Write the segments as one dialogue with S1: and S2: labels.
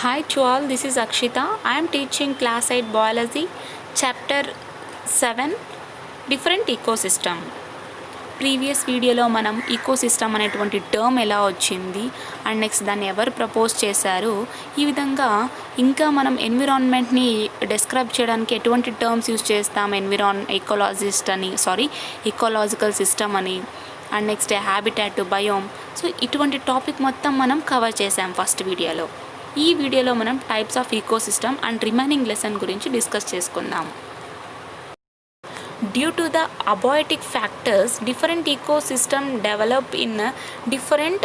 S1: Hi to all, this is Akshita. I am teaching class 8 biology, chapter 7, different ecosystem. Previous వీడియోలో మనం ecosystem అనేటువంటి term ఎలా వచ్చింది and next దాన్ని ఎవరు ప్రపోజ్ చేశారు, ఈ విధంగా ఇంకా మనం ఎన్విరాన్మెంట్ని డిస్క్రైబ్ చేయడానికి ఎటువంటి టర్మ్స్ యూజ్ చేస్తాం, ఈకోలాజికల్ సిస్టమ్ అని and next habitat, biome. So ఇటువంటి టాపిక్ మొత్తం మనం కవర్ చేసాం ఫస్ట్ వీడియోలో. ఈ వీడియోలో మనం types of ecosystem and remaining lesson గురించి డిస్కస్ చేసుకుందాం. Due to the abiotic factors, different ecosystem develop in different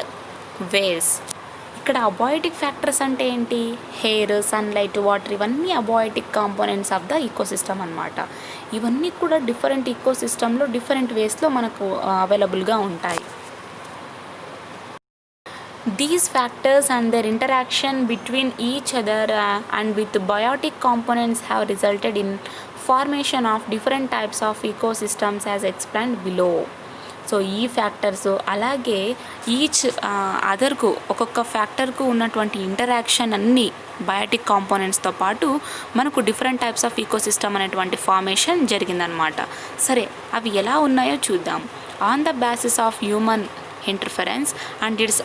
S1: ways. ఇక్కడ అబాయోటిక్ ఫ్యాక్టర్స్ అంటే ఏంటి? ఎయిర్, సన్లైట్, వాటర్, ఇవన్నీ అబాయోటిక్ కాంపోనెంట్స్ ఆఫ్ ద ఈకోసిస్టమ్ అనమాట. ఇవన్నీ కూడా డిఫరెంట్ ఈకోసిస్టంలో డిఫరెంట్ వేస్లో మనకు అవైలబుల్గా ఉంటాయి. These factors and their interaction between each other and with biotic components have resulted in formation of different types of ecosystems as explained below. So ఈ factors అలాగే each అదర్కు ఒక్కొక్క ఫ్యాక్టర్కు ఉన్నటువంటి ఇంటరాక్షన్ అన్నీ బయోటిక్ కాంపోనెంట్స్తో పాటు మనకు డిఫరెంట్ టైప్స్ ఆఫ్ ఈకోసిస్టమ్ అనేటువంటి ఫార్మేషన్ జరిగిందనమాట. సరే, అవి ఎలా ఉన్నాయో చూద్దాం. On the basis of human interference and its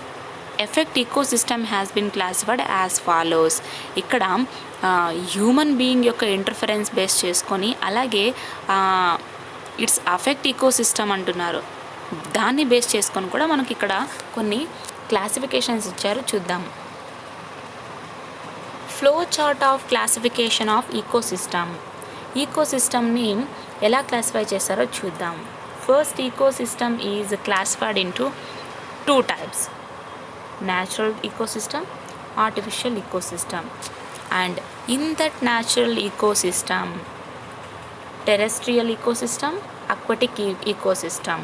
S1: effect ecosystem has been classified as follows. ఇక్కడ హ్యూమన్ బీయింగ్ యొక్క ఇంటర్ఫరెన్స్ బేస్ చేసుకొని అలాగే ఇట్స్ అఫెక్ట్ ఈకోసిస్టమ్ అంటున్నారు, దాన్ని బేస్ చేసుకొని కూడా మనకి ఇక్కడ కొన్ని క్లాసిఫికేషన్స్ ఇచ్చారు, చూద్దాం. Flow chart of classification of ecosystem. ఈకోసిస్టమ్ని ఎలా క్లాసిఫై చేస్తారో చూద్దాం. First, ecosystem is classified into 2 types: natural ecosystem, artificial ecosystem. And in that natural ecosystem, terrestrial ecosystem, aquatic ecosystem.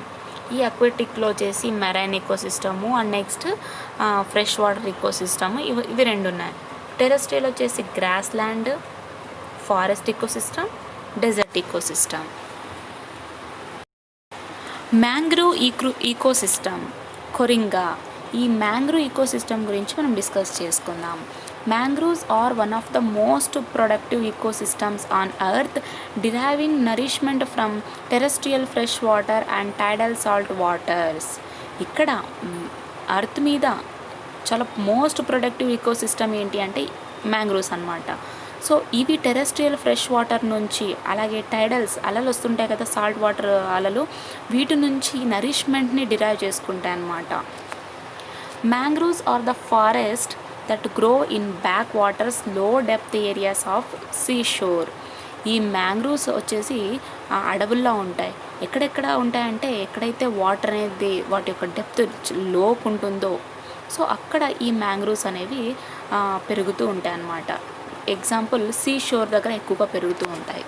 S1: ఈ అక్వాటిక్లో వచ్చేసి marine ecosystem and next fresh water ecosystem, ఇవి రెండు ఉన్నాయి. టెరెస్ట్రియల్ వచ్చేసి grass land, forest ecosystem, desert ecosystem. Mangrove ecosystem, Coringa. ఈ mangrove ecosystem గురించి మనం డిస్కస్ చేసుకుందాం. Mangroves are one of the most productive ecosystems on earth, deriving nourishment from terrestrial fresh water and tidal salt waters. ఇక్కడ earth మీద చాలా most productive ecosystem ఏంటి అంటే mangroves అన్నమాట. సో ఇవి టెరెస్ట్రియల్ ఫ్రెష్ వాటర్ నుంచి అలాగే టైడల్స్ అలలు వస్తుంటాయి కదా, సాల్ట్ వాటర్ అలలు, వీటి నుంచి నరిష్మెంట్ని డిరైవ్ చేసుకుంటాయి అన్నమాట. Mangroves are the forest that grow in backwaters, low depth areas of seashore. ఈ మ్యాంగ్రూవ్స్ వచ్చేసి అడవుల్లో ఉంటాయి. ఎక్కడెక్కడ ఉంటాయంటే ఎక్కడైతే వాటర్ అనేది వాటి యొక్క డెప్త్ లోకు ఉంటుందో, సో అక్కడ ఈ మ్యాంగ్రూవ్స్ అనేవి పెరుగుతూ ఉంటాయి అన్నమాట. ఎగ్జాంపుల్, సీ షోర్ దగ్గర ఎక్కువగా పెరుగుతూ ఉంటాయి.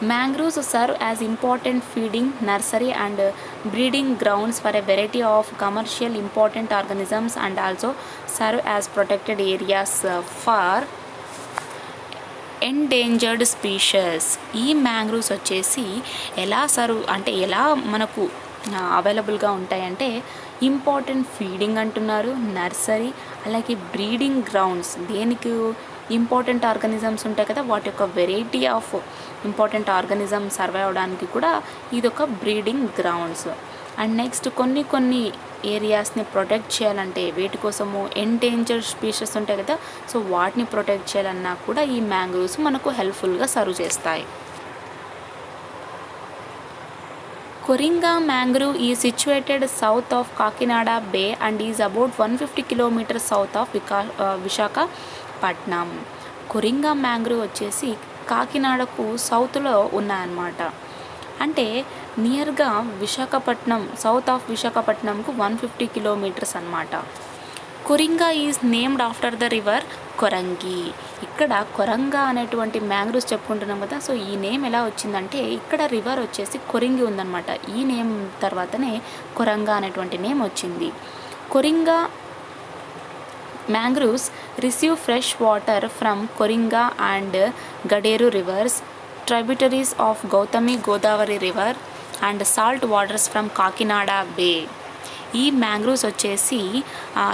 S1: Mangroves serve as important feeding, nursery and breeding grounds for a variety of commercial important organisms and also serve as protected areas for endangered species. ఈ మ్యాంగ్రూవ్స్ వచ్చేసి ఎలా మనకు అవైలబుల్గా ఉంటాయంటే ఇంపార్టెంట్ ఫీడింగ్ అంటున్నారు, నర్సరీ, అలాగే బ్రీడింగ్ గ్రౌండ్స్. దేనికి? Important organisms ఉంటాయి కదా, వాటి యొక్క variety of important organism survive అవడానికి కూడా ఇదొక బ్రీడింగ్ గ్రౌండ్స్. అండ్ నెక్స్ట్ కొన్ని ఏరియాస్ని ప్రొటెక్ట్ చేయాలంటే వేటి కోసము ఎండేంజర్డ్ స్పీషీస్ ఉంటాయి కదా, సో వాటిని ప్రొటెక్ట్ చేయాలన్నా కూడా ఈ మ్యాంగ్రూవ్స్ మనకు హెల్ప్ఫుల్గా సర్వ్ చేస్తాయి. Koringa mangrove is situated south of Kakinada Bay and is about 150 kilometers south of Visakhapatnam. Coringa mangrove వచ్చేసి కాకినాడకు సౌత్లో ఉన్నాయన్నమాట. అంటే నియర్గా విశాఖపట్నం, సౌత్ ఆఫ్ విశాఖపట్నంకు 150 kilometers అన్నమాట. Coringa is named after the river Korangi. ఇక్కడ కొరంగా అనేటువంటి మ్యాంగ్రూవ్స్ చెప్పుకుంటున్నాం కదా, సో ఈ నేమ్ ఎలా వచ్చిందంటే ఇక్కడ రివర్ వచ్చేసి కొరింగి ఉందన్నమాట. ఈ నేమ్ తర్వాతనే కొరంగా అనేటువంటి నేమ్ వచ్చింది. Coringa mangroves receive fresh water from Coringa and Gaderu rivers, tributaries of Gautami Godavari river and salt waters from Kakinada bay. ఈ మ్యాంగ్రూవ్స్ వచ్చేసి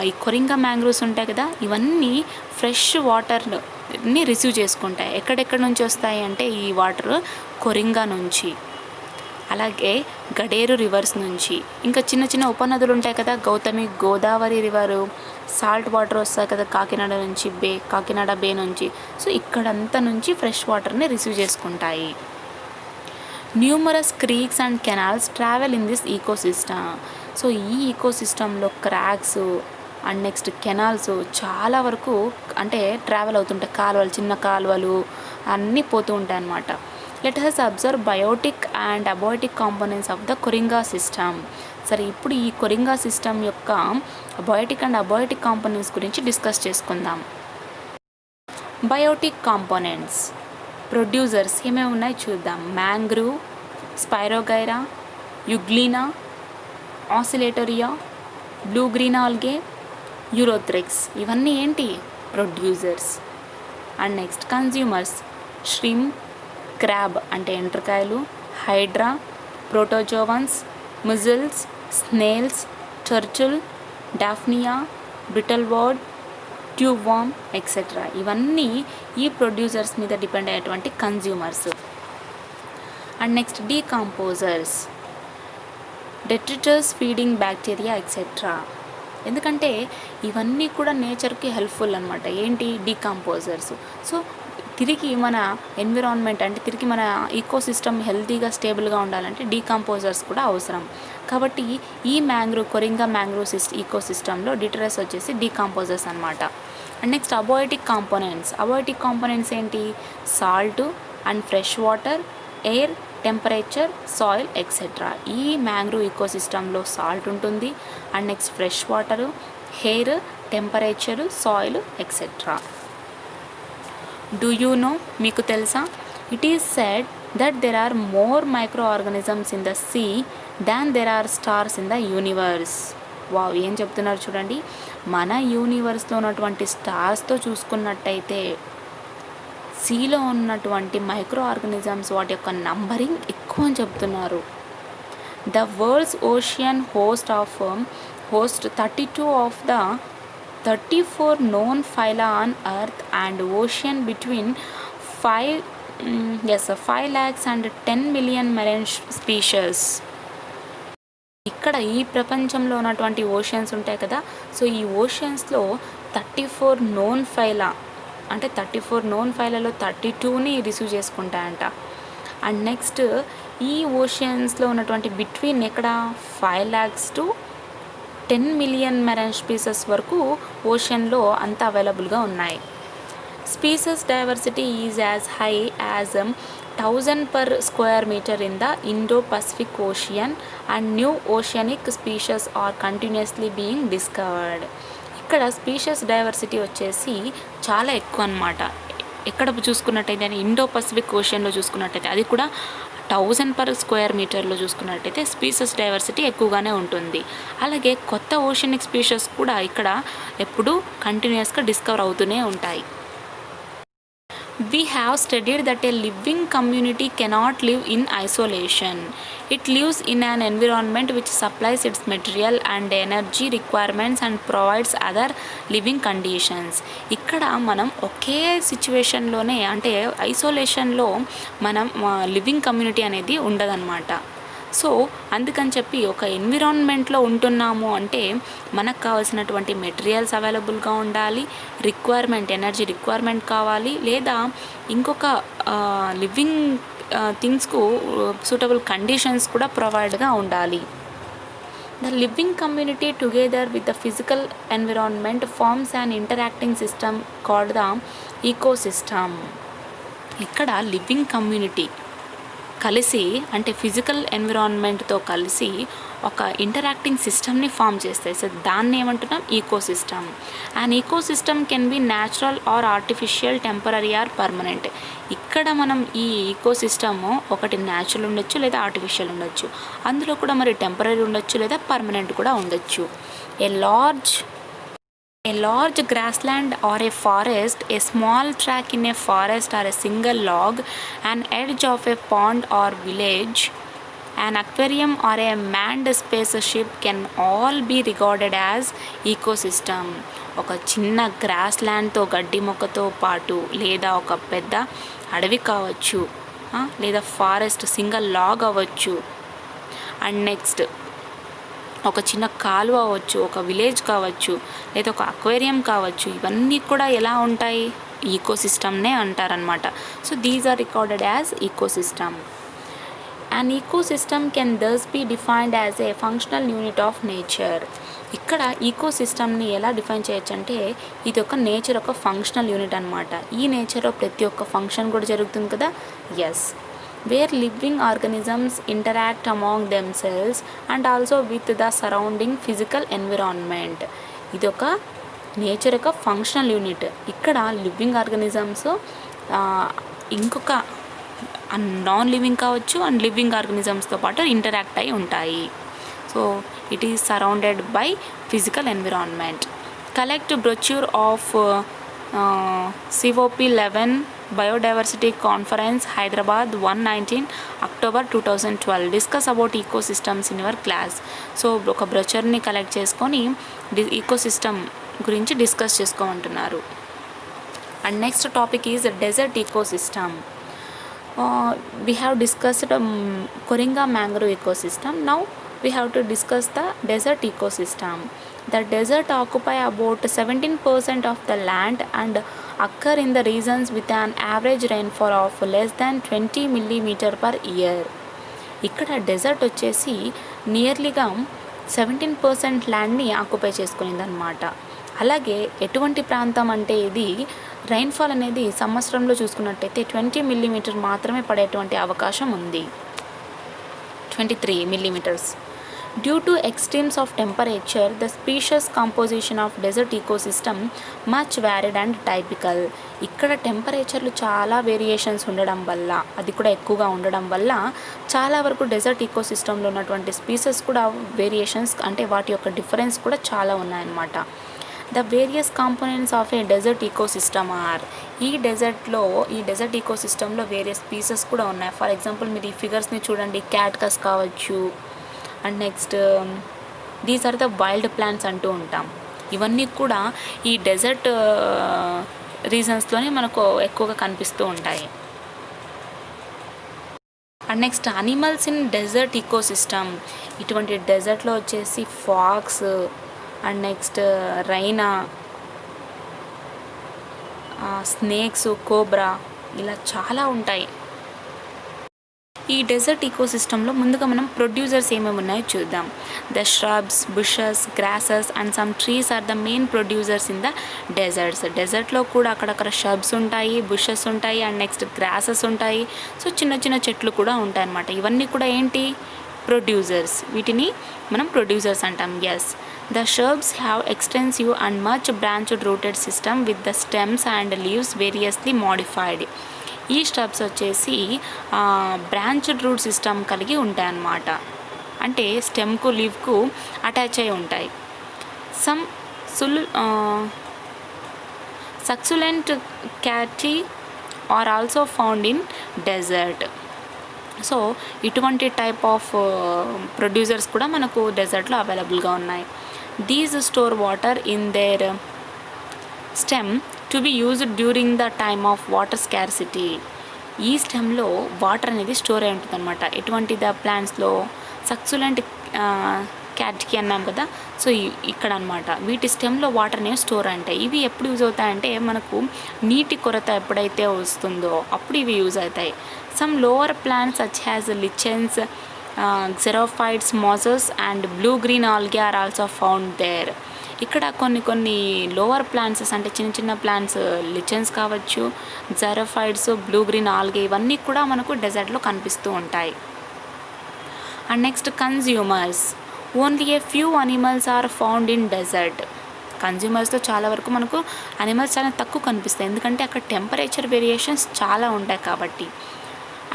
S1: ఈ కొరింగా మ్యాంగ్రూవ్స్ ఉంటాయి కదా, ఇవన్నీ ఫ్రెష్ వాటర్ని రిసీవ్ చేసుకుంటాయి. ఎక్కడెక్కడి నుంచి వస్తాయి అంటే ఈ వాటర్ కొరింగా నుంచి, అలాగే గడేరు రివర్స్ నుంచి, ఇంకా చిన్న చిన్న ఉపనదులు ఉంటాయి కదా, Gautami Godavari river, salt water వస్తాయి కదా కాకినాడ నుంచి, కాకినాడ బే నుంచి. సో ఇక్కడంతా నుంచి ఫ్రెష్ వాటర్ని రిసీవ్ చేసుకుంటాయి. Numerous creeks and canals travel in this ecosystem. So ఈ ఈకోసిస్టంలో క్రాక్స్ అండ్ నెక్స్ట్ కెనాల్స్ చాలా వరకు అంటే ట్రావెల్ అవుతుంటాయి. కాలువలు, చిన్న కాలువలు అన్నీ పోతూ ఉంటాయి అన్నమాట. Let us observe biotic and abiotic components of the Coringa system. సరే, ఇప్పుడు ఈ కొరింగా సిస్టమ్ యొక్క బయోటిక్ అండ్ అబయోటిక్ కాంపోనెంట్స్ గురించి డిస్కస్ చేసుకుందాం. బయోటిక్ కాంపోనెంట్స్ ప్రొడ్యూసర్స్ ఏమేమి ఉన్నాయి చూద్దాం. Mangrove, spirogyra, euglena, oscillatoria, blue green algae, ulothrix, ఇవన్నీ ఏంటి producers. And next consumers, shrimp, crab అంటే ఎండ్రకాయలు, hydra, protozoans, mussels, snails, turtle, daphnia, brittleworm, tube worm etcetera. ఇవన్నీ ఈ ప్రొడ్యూసర్స్ మీద డిపెండ్ అయ్యేటువంటి consumers. And next decomposers, detritus, feeding bacteria etcetera. ఎందుకంటే ఇవన్నీ కూడా నేచర్కి హెల్ప్ఫుల్ అనమాట. ఏంటి డీకంపోజర్స్. సో తిరిగి మన ఎన్విరాన్మెంట్ అంటే తిరిగి మన ఈకోసిస్టమ్ హెల్తీగా స్టేబుల్గా ఉండాలంటే డీకంపోజర్స్ కూడా అవసరం. కాబట్టి ఈ కొరింగా మ్యాంగ్రూవ్ ఈకోసిస్టంలో డిటరస్ వచ్చేసి డీకంపోజర్స్ అనమాట. అండ్ నెక్స్ట్ అబయోటిక్ కాంపోనెంట్స్ ఏంటి? Salt and fresh water, air, temperature, soil etcetera. ఈ మ్యాంగ్రూవ్ ఈకోసిస్టంలో సాల్ట్ ఉంటుంది, and next fresh water, air, temperature, soil etcetera. Do you know, మీకు తెలుసా? It is said that there are more micro organisms in the sea than there are stars in the universe. Wow, ఏం చెప్తున్నారు చూడండి. మన యూనివర్స్లో ఉన్నటువంటి స్టార్స్తో చూసుకున్నట్టయితే సీలో ఉన్నటువంటి micro organisms వాటి యొక్క నంబరింగ్ ఎక్కువ అని చెప్తున్నారు. The world's ocean host 32 of the 34 known phyla on earth and ocean between 5 lakhs and 10 million marine species. ఇక్కడ ఈ ప్రపంచంలో ఉన్నటువంటి ఓషన్స్ ఉంటాయి కదా, సో ఈ ఓషన్స్లో 34 నోన్ ఫైలా అంటే 34 నోన్ ఫైలలో 32ని రిసీవ్ చేసుకుంటాయంట. అండ్ నెక్స్ట్ ఈ ఓషన్స్లో ఉన్నటువంటి బిట్వీన్ ఎక్కడ 5 lakhs to 10 million marine species వరకు ఓషన్లో అంతా అవైలబుల్గా ఉన్నాయి. Species diversity is as high as 1000 per square meter in the Indo-Pacific Ocean and new oceanic species are continuously being discovered. ఇక్కడ spacious diversity వచ్చేసి చాలా ఎక్కువ అన్నమాట. ఎక్కడ చూసుకున్నట్టయితే ఇండో పసిఫిక్ ఓషన్లో చూసుకున్నట్టయితే అది కూడా 1000 per square meterలో చూసుకున్నట్టయితే స్పీషియస్ డైవర్సిటీ ఎక్కువగానే ఉంటుంది. అలాగే కొత్త ఓషనిక్ స్పీషీస్ కూడా ఇక్కడ ఎప్పుడూ కంటిన్యూస్గా డిస్కవర్ అవుతూనే ఉంటాయి. We have studied that a living community cannot live in isolation. It lives in an environment which supplies its material and energy requirements and provides other living conditions. ఇక్కడ మనం ఒకే సిచ్యువేషన్లోనే అంటే ఐసోలేషన్లో మనం లివింగ్ కమ్యూనిటీ అనేది ఉండదన్నమాట. So అందుకని చెప్పి ఒక ఎన్విరాన్మెంట్లో ఉంటున్నాము అంటే మనకు కావాల్సినటువంటి మెటీరియల్స్ అవైలబుల్గా ఉండాలి, ఎనర్జీ రిక్వైర్మెంట్ కావాలి, లేదా ఇంకొక లివింగ్ థింగ్స్కు సూటబుల్ కండిషన్స్ కూడా ప్రొవైడ్గా ఉండాలి. The living community together with the physical environment forms an interacting system called the ecosystem. ఇక్కడ లివింగ్ కమ్యూనిటీ కలిసి అంటే ఫిజికల్ ఎన్విరాన్మెంట్తో కలిసి ఒక ఇంటరాక్టింగ్ సిస్టమ్ని ఫామ్ చేస్తాయి. సో దాన్ని ఏమంటున్నాం? Ecosystem. And ecosystem can be natural or artificial, temporary or permanent. ఇక్కడ మనం ఈ ఈకోసిస్టమ్ ఒకటి న్యాచురల్ ఉండొచ్చు లేదా ఆర్టిఫిషియల్ ఉండొచ్చు. అందులో కూడా మరి టెంపరరీ ఉండొచ్చు లేదా పర్మనెంట్ కూడా ఉండొచ్చు. A large grassland or a forest, a small track in a forest or a single log, an edge of a pond or village an aquarium or a manned spaceship can all be regarded as ecosystem. ఒక చిన్న gross ల్యాండ్తో గడ్డి మొక్కతో పాటు లేదా ఒక పెద్ద అడవి కావచ్చు, లేదా ఫారెస్ట్ సింగల్ లాగ్ అవ్వచ్చు, అండ్ నెక్స్ట్ ఒక చిన్న కాలువ అవ్వచ్చు, ఒక విలేజ్ కావచ్చు, లేదా ఒక అక్వేరియం కావచ్చు. ఇవన్నీ కూడా ఎలా ఉంటాయి? ఈకోసిస్టమ్నే అంటారనమాట. So these are recorded as ecosystem. An ecosystem can thus be defined as a functional unit of nature. ఇక్కడ ఈకోసిస్టమ్ని ఎలా డిఫైన్ చేయొచ్చు అంటే ఇది ఒక నేచర్ ఒక ఫంక్షనల్ యూనిట్ అనమాట. ఈ నేచర్లో ప్రతి ఒక్క ఫంక్షన్ కూడా జరుగుతుంది కదా. Yes, where living organisms interact among themselves and also with the surrounding physical environment. ఇది ఒక నేచర్ యొక్క ఫంక్షనల్ యూనిట్. ఇక్కడ లివింగ్ ఆర్గానిజమ్స్ ఇంకొక నాన్ లివింగ్ కావచ్చు అండ్ లివింగ్ ఆర్గానిజమ్స్తో పాటు ఇంటరాక్ట్ అయి ఉంటాయి. So it is surrounded by physical environment. Collect brochure of COP11 biodiversity conference Hyderabad 119 October 2012. Discuss about ecosystems in your class. So ఒక బ్రోచర్ని కలెక్ట్ చేసుకొని ఈకోసిస్టమ్ గురించి discuss చేసుకోమంటున్నారు. And next topic is desert ecosystem. We have discussed Coringa mangrove ecosystem. Now we have to discuss the desert ecosystem. The desert occupy about 17% of the land and occur in the regions with an average rainfall of less than 20 millimeter per year. ఇక్కడ dessert వచ్చేసి నియర్లీగా 17% ల్యాండ్ని occupy చేసుకునిందనమాట. అలాగే ఎటువంటి ప్రాంతం అంటే ఇది rainfall అనేది సంవత్సరంలో చూసుకున్నట్టయితే 20 మిల్లీమీటర్ మాత్రమే పడేటువంటి అవకాశం ఉంది. 23 millimeters. Due to extremes of temperature, the species composition of desert ecosystem much varied and typical. ఇక్కడ టెంపరేచర్లు చాలా వేరియేషన్స్ ఉండడం వల్ల, అది కూడా ఎక్కువగా ఉండడం వల్ల చాలా వరకు డెజర్ట్ ఈకోసిస్టంలో ఉన్నటువంటి స్పీసెస్ కూడా వేరియేషన్స్ అంటే వాటి యొక్క డిఫరెన్స్ కూడా చాలా ఉన్నాయన్నమాట. The various components of a desert ecosystem are. ఈ డెజర్ట్ ఈకోసిస్టంలో వేరియస్ స్పీసెస్ కూడా ఉన్నాయి. ఫర్ ఎగ్జాంపుల్ మీరు ఈ ఫిగర్స్ని చూడండి, క్యాట్కస్ కావచ్చు, and next these are the wild plants అంటూ ఉంటాం. ఇవన్నీ కూడా ఈ డెజర్ట్ రీజన్స్లోనే మనకు ఎక్కువగా కనిపిస్తూ ఉంటాయి. And next animals in desert ecosystem. ఇటువంటి డెజర్ట్లో వచ్చేసి fox and next hyena, snakes, cobra ఇలా చాలా ఉంటాయి. ఈ డెజర్ట్ ఈకోసిస్టంలో ముందుగా మనం ప్రొడ్యూసర్స్ ఏమేమి ఉన్నాయో చూద్దాం. The shrubs, bushes, grasses and some trees are the main producers in the deserts. డెజర్ట్లో కూడా అక్కడక్కడ shrubs ఉంటాయి, బుషెస్ ఉంటాయి, అండ్ నెక్స్ట్ గ్రాసెస్ ఉంటాయి. సో చిన్న చిన్న చెట్లు కూడా ఉంటాయి అన్నమాట. ఇవన్నీ కూడా ఏంటి? ప్రొడ్యూసర్స్. వీటిని మనం ప్రొడ్యూసర్స్ అంటాం. Yes, the shrubs have extensive and much branched rooted system with the stems and leaves variously modified. ఈ స్టబ్స్ వచ్చేసి బ్రాంచ్డ్ రూట్ సిస్టమ్ కలిగి ఉంటాయి అన్నమాట. అంటే స్టెమ్కు లీవ్కు అటాచ్ అయి ఉంటాయి. Some succulent cacti are also found in desert. So ఇటువంటి టైప్ ఆఫ్ ప్రొడ్యూసర్స్ కూడా మనకు డెజర్ట్లో అవైలబుల్గా ఉన్నాయి. These store water in their stem to be used during the time of water scarcity. ఈ స్టెమ్లో వాటర్ అనేది స్టోర్ అయి ఉంటుంది అనమాట. ఎటువంటి ద ప్లాంట్స్లో సక్సులెంట్ క్యాట్కి అన్నాం కదా. సో ఇక్కడ అనమాట వీటి స్టెమ్లో వాటర్ అనేవి స్టోర్ ఉంటాయి. ఇవి ఎప్పుడు యూజ్ అవుతాయంటే మనకు నీటి కొరత ఎప్పుడైతే వస్తుందో అప్పుడు ఇవి యూజ్ అవుతాయి. Some lower plants such as lichens, xerophytes, mosses and blue green algae are also found there. ఇక్కడ కొన్ని లోవర్ ప్లాంట్స్ అంటే చిన్న చిన్న ప్లాంట్స్, లిచెన్స్ కావచ్చు, xerophytes, బ్లూ గ్రీన్ ఆల్గే ఇవన్నీ కూడా మనకు డెజర్ట్లో కనిపిస్తూ ఉంటాయి. And next consumers. Only a few animals are found in desert. కన్జ్యూమర్స్తో చాలా వరకు మనకు అనిమల్స్ చాలా తక్కువ కనిపిస్తాయి, ఎందుకంటే అక్కడ టెంపరేచర్ వేరియేషన్స్ చాలా ఉంటాయి కాబట్టి.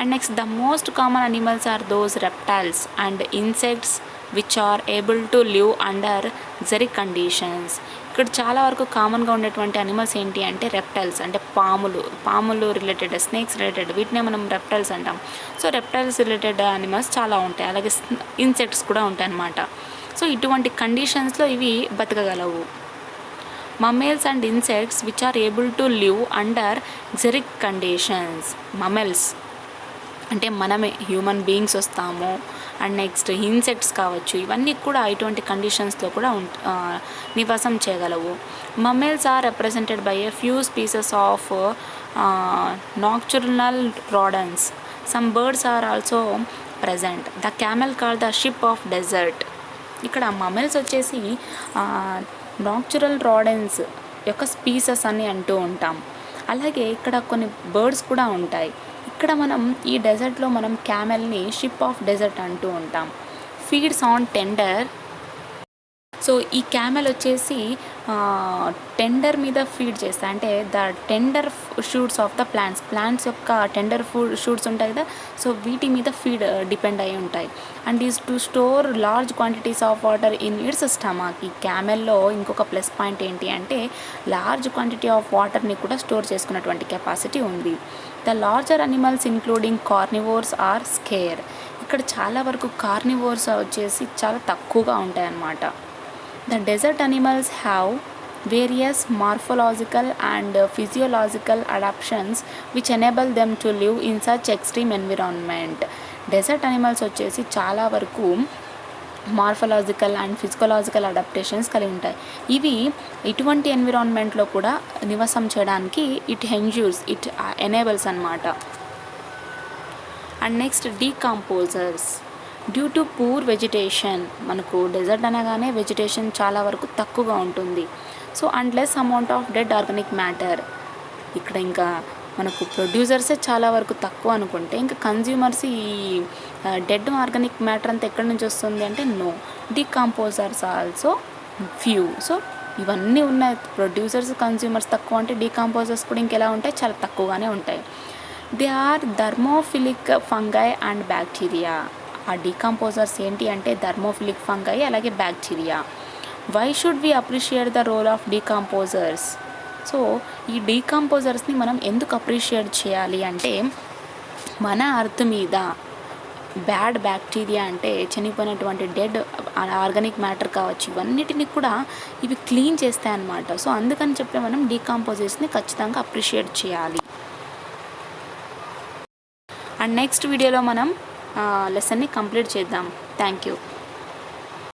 S1: And next the most common animals are those reptiles and insects which are able to live under xeric conditions. ఇక్కడ చాలా వరకు కామన్గా ఉండేటువంటి అనిమల్స్ ఏంటి అంటే రెప్టైల్స్, అంటే పాములు రిలేటెడ్, స్నేక్స్ రిలేటెడ్, వీటినే మనం రెప్టైల్స్ అంటాం. సో రెప్టైల్స్ రిలేటెడ్ అనిమల్స్ చాలా ఉంటాయి, అలాగే ఇన్సెక్ట్స్ కూడా ఉంటాయి అన్నమాట. సో ఇటువంటి కండిషన్స్లో ఇవి బతకగలవు. Mammals and insects which are able to live under xeric conditions. Mammals అంటే మనమే హ్యూమన్ బీయింగ్స్ వస్తాము, అండ్ నెక్స్ట్ ఇన్సెక్ట్స్ కావచ్చు, ఇవన్నీ కూడా ఇటువంటి కండిషన్స్లో కూడా నివాసం చేయగలవు. Mammals are represented by a few species of nocturnal rodents. Some birds are also present. The camel call the ship of desert. ఇక్కడ మమ్మల్స్ వచ్చేసి నాక్చురల్ రాడన్స్ యొక్క స్పీసెస్ అని అంటూ ఉంటాం. అలాగే ఇక్కడ కొన్ని బర్డ్స్ కూడా ఉంటాయి. ఇక్కడ మనం ఈ డెజర్ట్లో మనం క్యామెల్ని షిప్ ఆఫ్ డెజర్ట్ అంటూ ఉంటాం. Feeds on tender. సో ఈ క్యామెల్ వచ్చేసి టెండర్ మీద ఫీడ్ చేస్తాయి, అంటే the tender shoots of the plants యొక్క టెండర్ షూట్స్ ఉంటాయి కదా, సో వీటి మీద ఫీడ్ డిపెండ్ అయి ఉంటాయి. And is to store large quantities of water in its stomach. ఈ క్యామెల్లో ఇంకొక ప్లస్ పాయింట్ ఏంటి అంటే లార్జ్ క్వాంటిటీ ఆఫ్ వాటర్ని కూడా స్టోర్ చేసుకున్నటువంటి కెపాసిటీ ఉంది. The larger animals including carnivores are scarce. ఇక్కడ చాలా వరకు కార్నివోర్స్ వచ్చేసి చాలా తక్కువగా ఉంటాయి అన్నమాట. The desert animals have various morphological and physiological adaptations which enable them to live in such extreme environment. Desert animals వచ్చేసి చాలా వరకు మార్ఫలాజికల్ అండ్ ఫిజికలాజికల్ అడాప్టేషన్స్ కలిగి ఉంటాయి. ఇవి ఇటువంటి ఎన్విరాన్మెంట్లో కూడా నివాసం చేయడానికి ఇట్ ఎనేబుల్స్ అన్నమాట. And next decomposers. Due to poor vegetation, మనకు డెజర్ట్ అనగానే వెజిటేషన్ చాలా వరకు తక్కువగా ఉంటుంది. So and less amount of dead organic matter. ఇక్కడ ఇంకా మనకు ప్రొడ్యూసర్సే చాలా వరకు తక్కువ అనుకుంటే ఇంకా కన్జ్యూమర్స్ ఈ డెడ్ ఆర్గానిక్ మ్యాటర్ అంతా ఎక్కడి నుంచి వస్తుంది అంటే no, decomposers also few. So ఇవన్నీ ఉన్నాయి, ప్రొడ్యూసర్స్ కన్జ్యూమర్స్ తక్కువ అంటే డీకంపోజర్స్ కూడా ఇంకెలా ఉంటాయి, చాలా తక్కువగానే ఉంటాయి. They are thermophilic fungi and bacteria. ఆ డీకంపోజర్స్ ఏంటి అంటే థర్మోఫిలిక్ ఫంగై అలాగే bacteria. Why should we appreciate the role of decomposers? So ఈ డీకంపోజర్స్ని మనం ఎందుకు అప్రిషియేట్ చేయాలి అంటే మన అర్త్ మీద బ్యాడ్ బ్యాక్టీరియా అంటే చనిపోయినటువంటి డెడ్ ఆర్గానిక్ మ్యాటర్ కావచ్చు, ఇవన్నిటిని కూడా ఇవి క్లీన్ చేస్తాయి అన్నమాట. సో అందుకని చెప్పి మనం డీకంపోజర్స్ని ఖచ్చితంగా అప్రిషియేట్ చేయాలి. అండ్ నెక్స్ట్ వీడియోలో మనం లెసన్ని కంప్లీట్ చేద్దాం. Thank you.